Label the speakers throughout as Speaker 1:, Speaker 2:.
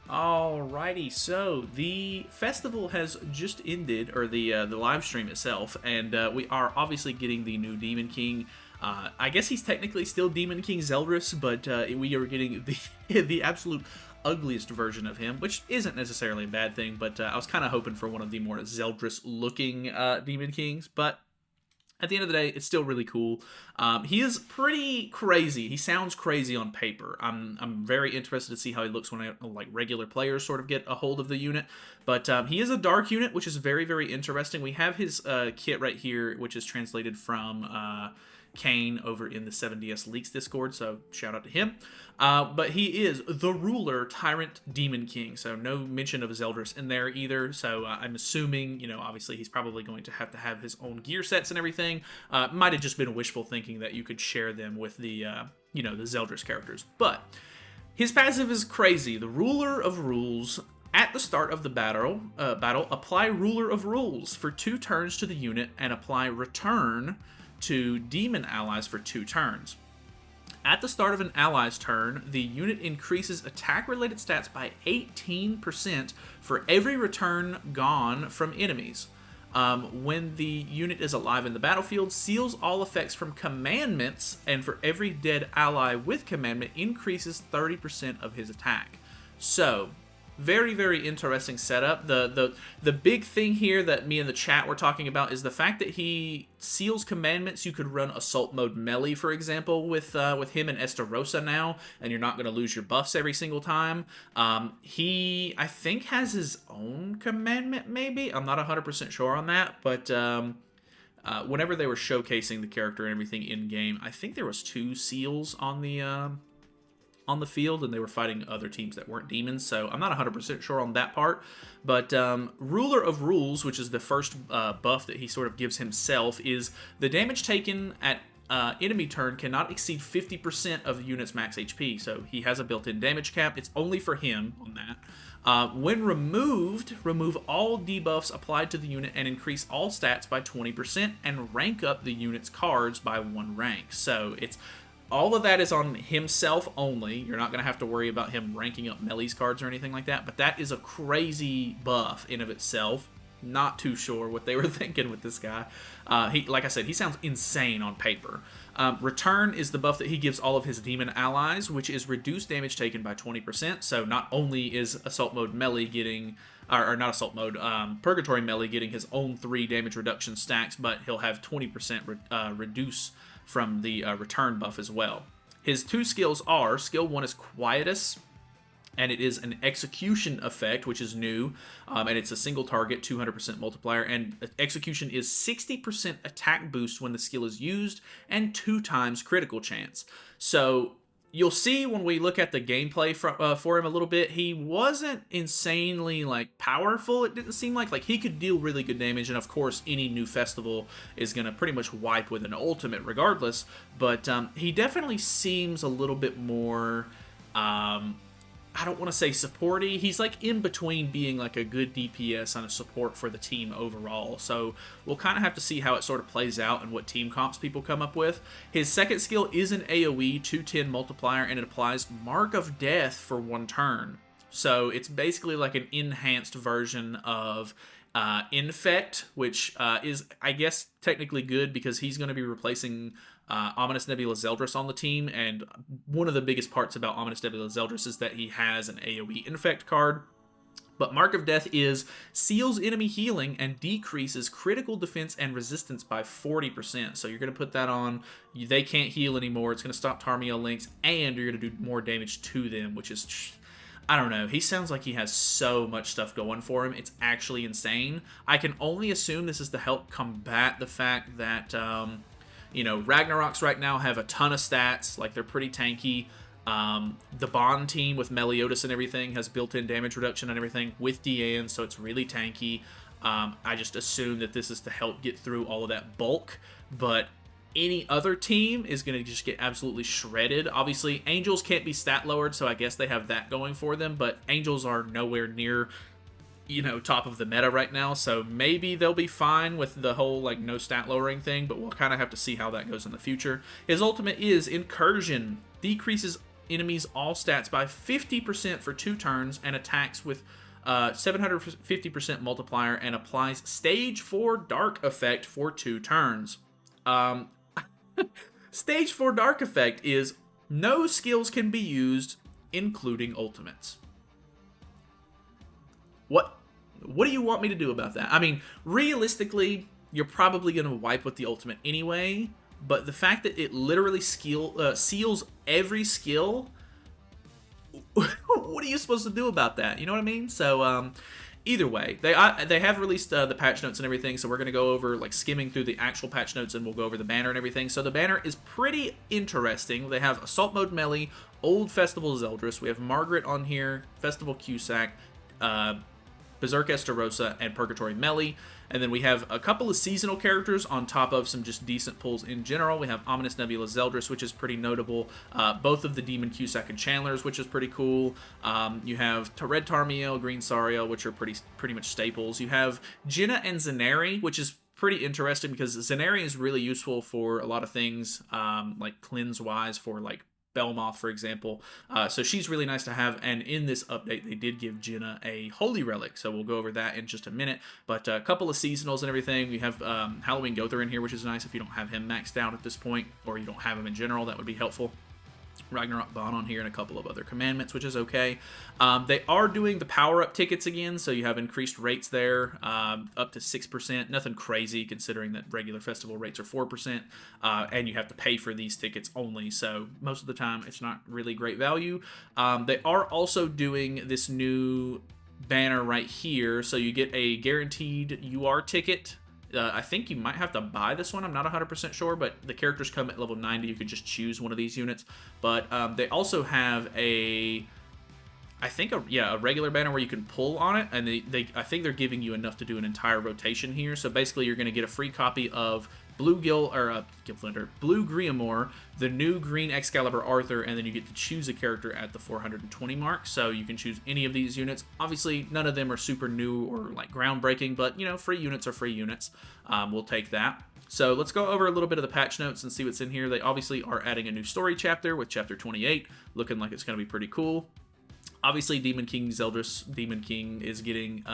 Speaker 1: Alrighty, so the festival has just ended, or the live stream itself, and we are obviously getting the new Demon King. I guess he's technically still Demon King Zeldris, but we are getting the the absolute ugliest version of him, which isn't necessarily a bad thing. But I was kind of hoping for one of the more Zeldris-looking Demon Kings, but at the end of the day, it's still really cool. He is pretty crazy. He sounds crazy on paper. I'm very interested to see how he looks when like regular players sort of get a hold of the unit. But he is a dark unit, which is very, very interesting. We have his kit right here, which is translated from Kane over in the 7DS Leaks Discord, so shout out to him. But he is the ruler, Tyrant, Demon King, so no mention of Zeldris in there either, so I'm assuming, obviously he's probably going to have his own gear sets and everything. Might have just been wishful thinking that you could share them with the, the Zeldris characters. But his passive is crazy. The Ruler of Rules. At the start of the battle, apply Ruler of Rules for 2 turns to the unit and apply Return to demon allies for 2 turns. At the start of an ally's turn, the unit increases attack-related stats by 18% for every return gone from enemies. When the unit is alive in the battlefield, seals all effects from commandments, and for every dead ally with commandment, increases 30% of his attack. So, very, very interesting setup. The big thing here that me and the chat were talking about is the fact that he seals commandments. You could run assault mode melee, for example, with him and Estarossa now, and you're not going to lose your buffs every single time. He, I think, has his own commandment, maybe? I'm not 100% sure on that, but whenever they were showcasing the character and everything in-game, I think there was 2 seals on the field, and they were fighting other teams that weren't demons, so I'm not 100% sure on that part. But Ruler of Rules, which is the first buff that he sort of gives himself, is the damage taken at enemy turn cannot exceed 50% of the unit's max HP, so he has a built-in damage cap. It's only for him on that. When removed, remove all debuffs applied to the unit and increase all stats by 20% and rank up the unit's cards by 1 rank. So it's all of that is on himself only. You're not going to have to worry about him ranking up Melee's cards or anything like that, but that is a crazy buff in of itself. Not too sure what they were thinking with this guy. Like I said, he sounds insane on paper. Return is the buff that he gives all of his demon allies, which is reduced damage taken by 20%. So not only is Assault Mode Melee getting, or not Assault Mode, Purgatory Melee getting his own 3 damage reduction stacks, but he'll have 20% reduce from the return buff as well. His 2 skills are, skill 1 is Quietus, and it is an execution effect, which is new, and it's a single target, 200% multiplier, and execution is 60% attack boost when the skill is used, and 2 times critical chance. So you'll see when we look at the gameplay for him a little bit, he wasn't insanely powerful. It didn't seem like he could deal really good damage, and of course any new festival is going to pretty much wipe with an ultimate regardless, but he definitely seems a little bit more I don't want to say supporty. He's in between being a good DPS and a support for the team overall. So we'll kind of have to see how it sort of plays out and what team comps people come up with. His second skill is an AoE 210 multiplier, and it applies Mark of Death for 1 turn. So it's basically like an enhanced version of Infect, which is, I guess, technically good because he's going to be replacing Ominous Nebula Zeldris on the team, and one of the biggest parts about Ominous Nebula Zeldris is that he has an AoE Infect card. But Mark of Death is seals enemy healing and decreases critical defense and resistance by 40%. So you're going to put that on, they can't heal anymore, it's going to stop Tarmio links, and you're going to do more damage to them, which is, I don't know, he sounds like he has so much stuff going for him. It's actually insane. I can only assume this is to help combat the fact that Ragnaroks right now have a ton of stats, they're pretty tanky. The Bond team with Meliodas and everything has built-in damage reduction and everything with Dian, so it's really tanky. I just assume that this is to help get through all of that bulk, but any other team is going to just get absolutely shredded. Obviously, Angels can't be stat lowered, so I guess they have that going for them, but Angels are nowhere near top of the meta right now, so maybe they'll be fine with the whole no stat lowering thing, but we'll kind of have to see how that goes in the future. His ultimate is Incursion, decreases enemies' all stats by 50% for 2 turns and attacks with 750% multiplier and applies Stage 4 Dark Effect for 2 turns. Stage 4 Dark Effect is no skills can be used, including ultimates. What do you want me to do about that? I mean, realistically, you're probably going to wipe with the ultimate anyway, but the fact that it literally seals every skill, what are you supposed to do about that? You know what I mean? So, either way, they have released the patch notes and everything, so we're going to go over, like, skimming through the actual patch notes, and we'll go over the banner and everything. So the banner is pretty interesting. They have Assault Mode Melee, Old Festival Zeldris, we have Margaret on here, Festival Cusack, Berserk Estarossa, and Purgatory Melee. And then we have a couple of seasonal characters on top of some just decent pulls in general. We have Ominous Nebula Zeldris, which is pretty notable. Both of the Demon Cusack and Chandlers, which is pretty cool. You have Red Tarmiel, Green Sariel, which are pretty much staples. You have Jenna and Zenari, which is pretty interesting because Zenari is really useful for a lot of things, like cleanse-wise for, like, Belmoth, for example. So she's really nice to have, and in this update, they did give Jenna a Holy Relic, so we'll go over that in just a minute. But a couple of seasonals and everything. We have Halloween Gother in here, which is nice if you don't have him maxed out at this point, or you don't have him in general, that would be helpful. Ragnarok Bond on here and a couple of other commandments, which is okay. They are doing the power-up tickets again, so you have increased rates there, up to 6%. Nothing crazy, considering that regular festival rates are 4%, and you have to pay for these tickets only, so most of the time it's not really great value. They are also doing this new banner right here, so you get a guaranteed UR ticket. I think you might have to buy this one. I'm not 100% sure, but the characters come at level 90. You could just choose one of these units. But they also have a regular banner where you can pull on it, and I think they're giving you enough to do an entire rotation here. So basically, you're going to get a free copy of Blue Griamore, the new Green Excalibur Arthur, and then you get to choose a character at the 420 mark. So you can choose any of these units. Obviously, none of them are super new or like groundbreaking, but you know, free units are free units. We'll take that. So let's go over a little bit of the patch notes and see what's in here. They obviously are adding a new story chapter with chapter 28, looking like it's going to be pretty cool. Obviously, Demon King Zeldris, Demon King is getting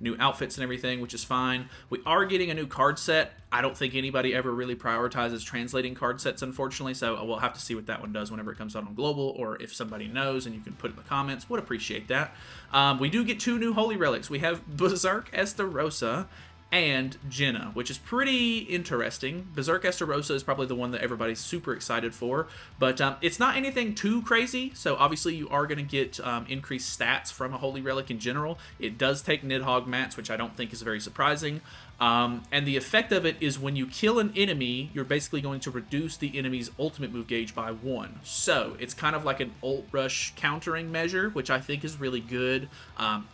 Speaker 1: new outfits and everything, which is fine. We are getting a new card set. I don't think anybody ever really prioritizes translating card sets, unfortunately, so we'll have to see what that one does whenever it comes out on Global, or if somebody knows and you can put it in the comments, would appreciate that. We do get 2 new Holy Relics. We have Berserk Estarossa and Jenna, which is pretty interesting. Berserk Estarossa is probably the one that everybody's super excited for, but it's not anything too crazy, so obviously you are going to get increased stats from a Holy Relic in general. It does take Nidhogg mats, which I don't think is very surprising. And the effect of it is when you kill an enemy, you're basically going to reduce the enemy's ultimate move gauge by 1. So it's kind of like an ult rush countering measure, which I think is really good.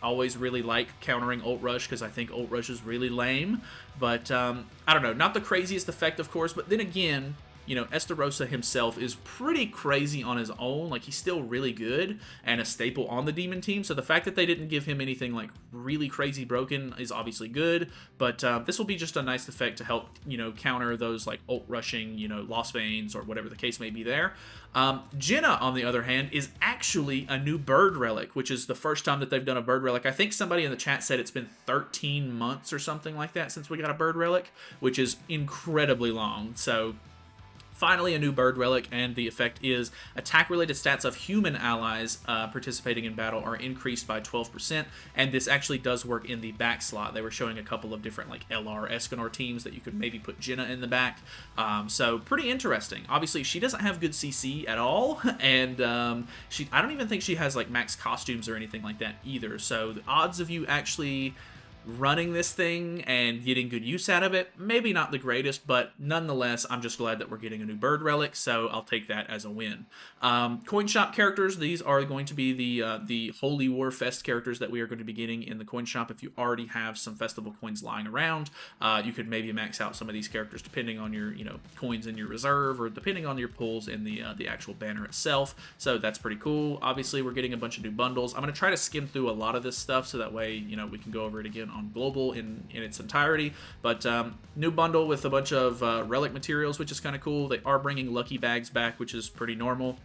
Speaker 1: Always really like countering ult rush because I think ult rush is really lame. But I don't know, not the craziest effect, of course. But then again, you know, Estarossa himself is pretty crazy on his own. Like, he's still really good and a staple on the Demon team. So the fact that they didn't give him anything, like, really crazy broken is obviously good. But this will be just a nice effect to help, you know, counter those, like, ult-rushing, you know, Lost Veins or whatever the case may be there. Jenna, on the other hand, is actually a new bird relic, which is the first time that they've done a bird relic. I think somebody in the chat said it's been 13 months or something like that since we got a bird relic, which is incredibly long. So finally, a new bird relic, and the effect is attack-related stats of human allies participating in battle are increased by 12%, and this actually does work in the back slot. They were showing a couple of different, like, LR Escanor teams that you could maybe put Jenna in the back, so pretty interesting. Obviously, she doesn't have good CC at all, and I don't even think she has, like, max costumes or anything like that either, so the odds of you actually running this thing and getting good use out of it, maybe not the greatest, but nonetheless, I'm just glad that we're getting a new bird relic, so I'll take that as a win. Coin shop characters, these are going to be the Holy War Fest characters that we are going to be getting in the coin shop. If you already have some festival coins lying around, you could maybe max out some of these characters depending on your, you know, coins in your reserve, or depending on your pulls in the actual banner itself, so that's pretty cool. Obviously, we're getting a bunch of new bundles. I'm going to try to skim through a lot of this stuff, so that way, you know, we can go over it again on Global in its entirety. But new bundle with a bunch of relic materials, which is kind of cool. They are bringing lucky bags back, which is pretty normal.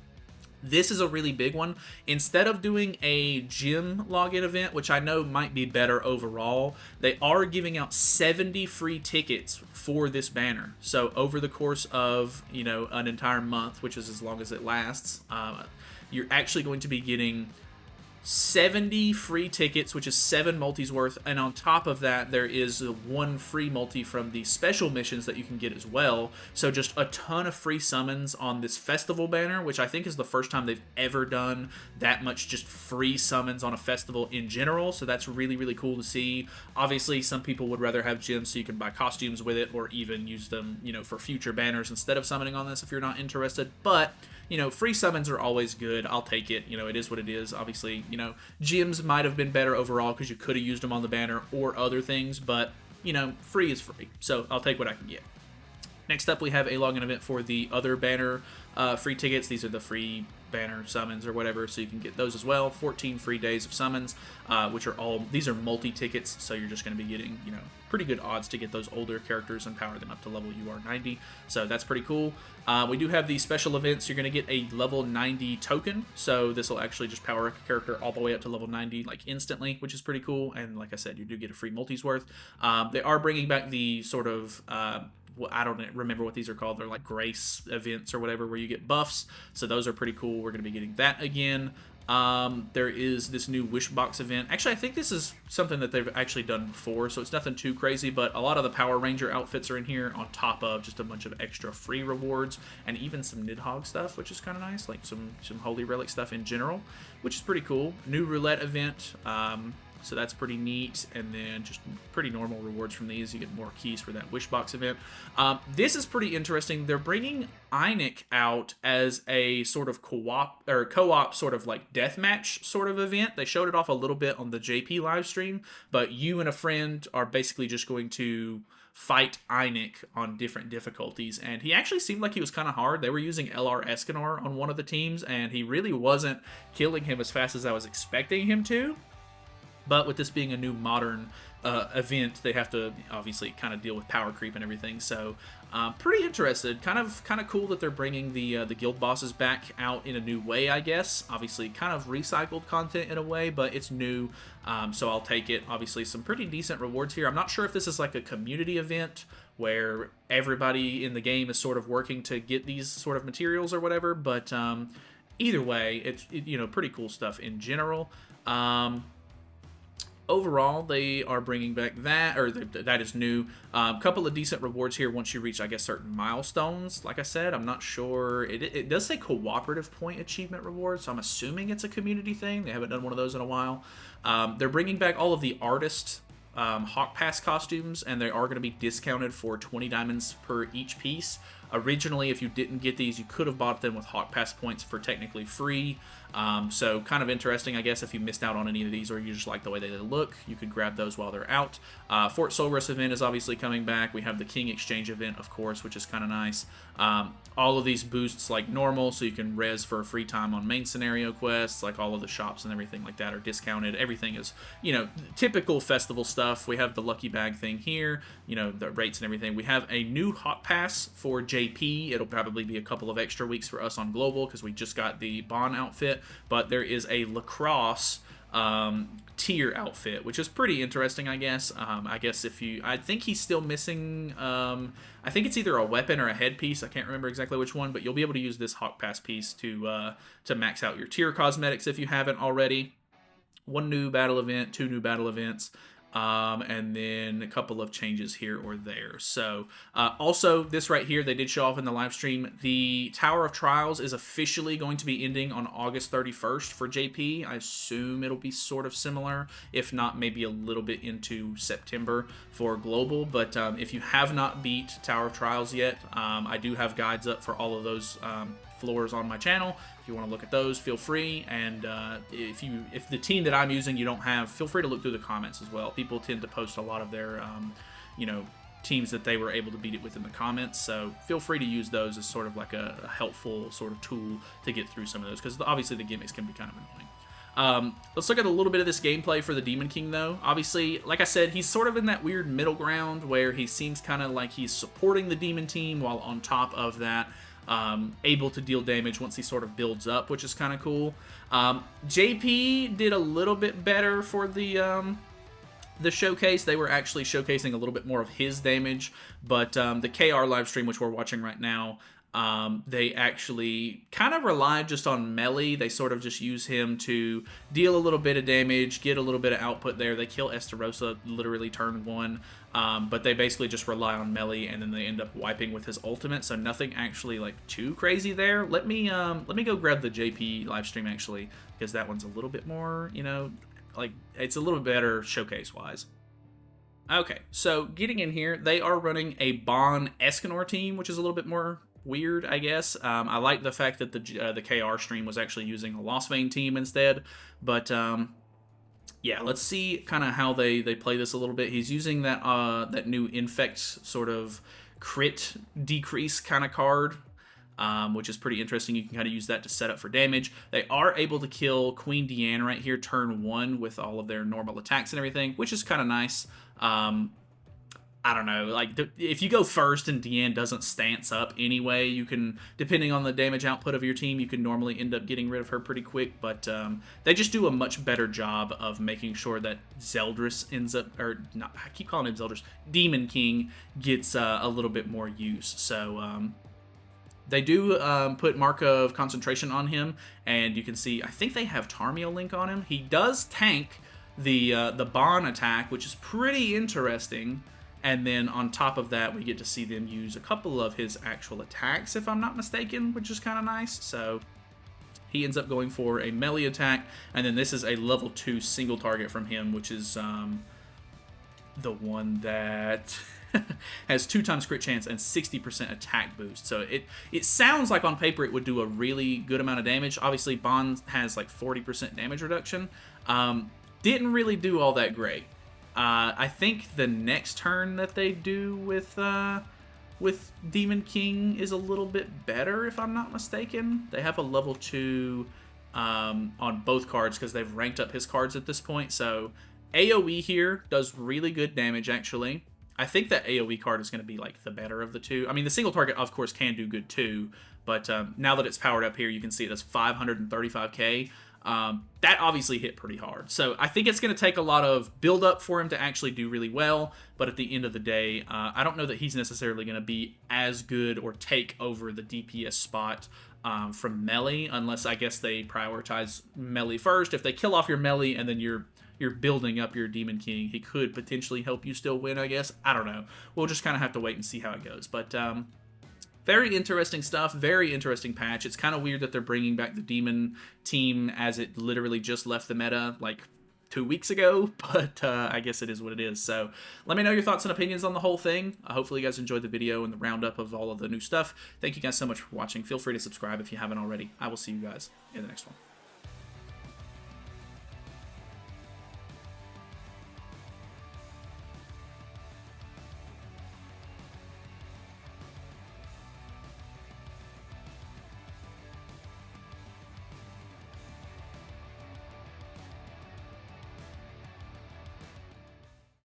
Speaker 1: This is a really big one. Instead of doing a gym login event, which I know might be better overall, they are giving out 70 free tickets for this banner. So over the course of, you know, an entire month, which is as long as it lasts, you're actually going to be getting 70 free tickets, which is 7 multis worth, and on top of that there is 1 free multi from the special missions that you can get as well. So just a ton of free summons on this festival banner, which I think is the first time they've ever done that much just free summons on a festival in general. So that's really, really cool to see. Obviously some people would rather have gems so you can buy costumes with it, or even use them, you know, for future banners instead of summoning on this if you're not interested. But you know, free summons are always good. I'll take it. You know, it is what it is. Obviously, you know, gems might have been better overall because you could have used them on the banner or other things, but, you know, free is free. So I'll take what I can get. Next up, we have a login event for the other banner free tickets. These are the free banner summons or whatever, so you can get those as well. 14 free days of summons, which are all, these are multi-tickets, so you're just going to be getting, you know, pretty good odds to get those older characters and power them up to level UR 90, so that's pretty cool. We do have these special events. You're going to get a level 90 token, so this will actually just power a character all the way up to level 90 like instantly, which is pretty cool. And like I said, you do get a free multis worth. They are bringing back the sort of well, I don't remember what these are called. They're like grace events or whatever, where you get buffs. So those are pretty cool. We're going to be getting that again. There is this new wish box event. Actually, I think this is something that they've actually done before, so it's nothing too crazy, but a lot of the Power Ranger outfits are in here on top of just a bunch of extra free rewards, and even some Nidhogg stuff, which is kind of nice, like some Holy Relic stuff in general, which is pretty cool. New roulette event. So that's pretty neat, and then just pretty normal rewards from these. You get more keys for that wish box event. This is pretty interesting. They're bringing Einik out as a sort of co-op sort of like deathmatch sort of event. They showed it off a little bit on the JP live stream, but you and a friend are basically just going to fight Einik on different difficulties, and he actually seemed like he was kind of hard. They were using LR Escanor on one of the teams, and he really wasn't killing him as fast as I was expecting him to. But with this being a new modern event, they have to obviously kind of deal with power creep and everything. So pretty interested. Kind of cool that they're bringing the guild bosses back out in a new way, I guess. Obviously kind of recycled content in a way, but it's new. So I'll take it. Obviously some pretty decent rewards here. I'm not sure if this is like a community event where everybody in the game is sort of working to get these sort of materials or whatever. But either way, it's you know, pretty cool stuff in general. Overall, they are bringing back that, or that is new. A couple of decent rewards here once you reach, I guess, certain milestones. Like I said, I'm not sure. It does say cooperative point achievement reward, so I'm assuming it's a community thing. They haven't done one of those in a while. They're bringing back all of the artist Hawk Pass costumes, and they are going to be discounted for 20 diamonds per each piece. Originally, if you didn't get these, you could have bought them with Hawk Pass points for technically free. So kind of interesting, I guess, if you missed out on any of these or you just like the way they look, you could grab those while they're out. Fort Solrus event is obviously coming back. We have the King Exchange event, of course, which is kind of nice. All of these boosts like normal, so you can res for free time on main scenario quests. Like all of the shops and everything like that are discounted. Everything is, you know, typical festival stuff. We have the lucky bag thing here, you know, the rates and everything. We have a new Hawk Pass for JP. It'll probably be a couple of extra weeks for us on Global because we just got the Bond outfit. But there is a lacrosse tier outfit, which is pretty interesting, I guess. I guess I think he's still missing, I think it's either a weapon or a headpiece. I can't remember exactly which one, but you'll be able to use this Hawk Pass piece to max out your tier cosmetics if you haven't already. 1 new battle event, 2 new battle events. And then a couple of changes here or there. So also this right here, they did show off in the live stream. The Tower of Trials is officially going to be ending on August 31st for JP. I assume it'll be sort of similar, if not maybe a little bit into September for Global. But if you have not beat Tower of Trials yet, I do have guides up for all of those floors on my channel. If you want to look at those, feel free. And if the team that I'm using you don't have, feel free to look through the comments as well. People tend to post a lot of their you know, teams that they were able to beat it with in the comments, so feel free to use those as sort of like a helpful sort of tool to get through some of those, because obviously the gimmicks can be kind of annoying. Let's look at a little bit of this gameplay for the Demon King, though. Obviously, like I said, he's sort of in that weird middle ground where he seems kind of like he's supporting the Demon team while on top of that able to deal damage once he sort of builds up, which is kind of cool. JP did a little bit better for the showcase. They were actually showcasing a little bit more of his damage, but the KR live stream, which we're watching right now, they actually kind of relied just on melee. They sort of just use him to deal a little bit of damage, get a little bit of output there. They kill Estarossa literally turn 1, but they basically just rely on melee, and then they end up wiping with his ultimate, so nothing actually like too crazy there. Let me go grab the JP live stream actually, because that one's a little bit more, you know, like it's a little better showcase wise. Okay, so getting in here, they are running a Bon Escanor team, which is a little bit more weird, I guess. I like the fact that the KR stream was actually using a Lost Vein team instead, but yeah, let's see kind of how they play this a little bit. He's using that new Infect sort of crit decrease kind of card, which is pretty interesting. You can kind of use that to set up for damage. They are able to kill Queen Diane right here turn 1 with all of their normal attacks and everything, which is kind of nice. I don't know, like, if you go first and Diane doesn't stance up anyway, you can, depending on the damage output of your team, you can normally end up getting rid of her pretty quick, but they just do a much better job of making sure that Zeldris ends up, or not, I keep calling him Zeldris, Demon King gets a little bit more use. So they do put Mark of Concentration on him, and you can see, I think they have Tarmio Link on him. He does tank the Bon attack, which is pretty interesting. And then on top of that, we get to see them use a couple of his actual attacks, if I'm not mistaken, which is kind of nice. So he ends up going for a melee attack, and then this is a level 2 single target from him, which is the one that has 2x crit chance and 60% attack boost. So it sounds like on paper it would do a really good amount of damage. Obviously, Bond has like 40% damage reduction. Didn't really do all that great. I think the next turn that they do with Demon King is a little bit better, if I'm not mistaken. They have a level 2 on both cards because they've ranked up his cards at this point. So AoE here does really good damage, actually. I think that AoE card is going to be like the better of the two. I mean, the single target, of course, can do good too, but now that it's powered up here, you can see it does 535k. That obviously hit pretty hard. So I think it's going to take a lot of build up for him to actually do really well. But at the end of the day, I don't know that he's necessarily going to be as good or take over the DPS spot from melee, unless I guess they prioritize melee first. If they kill off your melee and then you're building up your Demon King, he could potentially help you still win, I guess. I don't know. We'll just kind of have to wait and see how it goes. But very interesting stuff, very interesting patch. It's kind of weird that they're bringing back the Demon team as it literally just left the meta like 2 weeks ago, but I guess it is what it is. So let me know your thoughts and opinions on the whole thing. Hopefully you guys enjoyed the video and the roundup of all of the new stuff. Thank you guys so much for watching. Feel free to subscribe if you haven't already. I will see you guys in the next one.